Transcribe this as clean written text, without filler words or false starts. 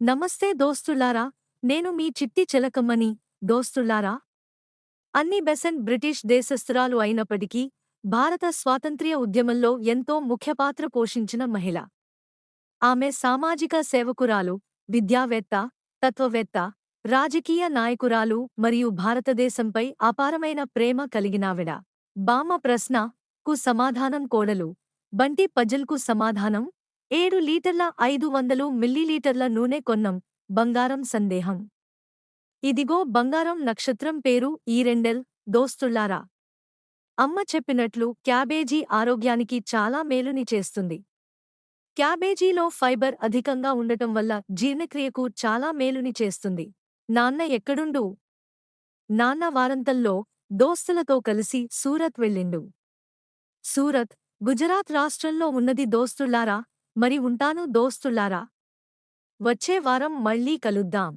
నమస్తే దోస్తులారా, నేను మీ చిట్టి చిలకమ్మని. దోస్తులారా, అన్ని బెసెంట్ బ్రిటిష్ దేశస్థురాలు అయినప్పటికీ భారత స్వాతంత్ర్య ఉద్యమంలో ఎంతో ముఖ్యపాత్ర పోషించిన మహిళ. ఆమె సామాజిక సేవకురాలు, విద్యావేత్త, తత్వవేత్త, రాజకీయ నాయకురాలు మరియు భారతదేశంపై అపారమైన ప్రేమ కలిగినావిడ. బామ్మ ప్రశ్న కు సమాధానం కోడలు బంటి పజిల్కు సమాధానం 7 లీటర్ల 500 మిల్లీలీటర్ల నూనె కొన్నం బంగారం సందేహం. ఇదిగో బంగారం నక్షత్రం పేరు ఈరెండెల్. దోస్తుల్లారా, అమ్మ చెప్పినట్లు క్యాబేజీ ఆరోగ్యానికి చాలా మేలుని చేస్తుంది. క్యాబేజీలో ఫైబర్ అధికంగా ఉండటం వల్ల జీర్ణక్రియకు చాలా మేలుని చేస్తుంది. నాన్న ఎక్కడుండు? నాన్న వారంతంలో దోస్తులతో కలిసి సూరత్ వెళ్ళిండు. సూరత్ గుజరాత్ రాష్ట్రంలో ఉన్నది దోస్తుల్లారా. మరి ఉంటాను దోస్తుల్లారా. వచ్చే వారం మళ్ళీ కలుద్దాం.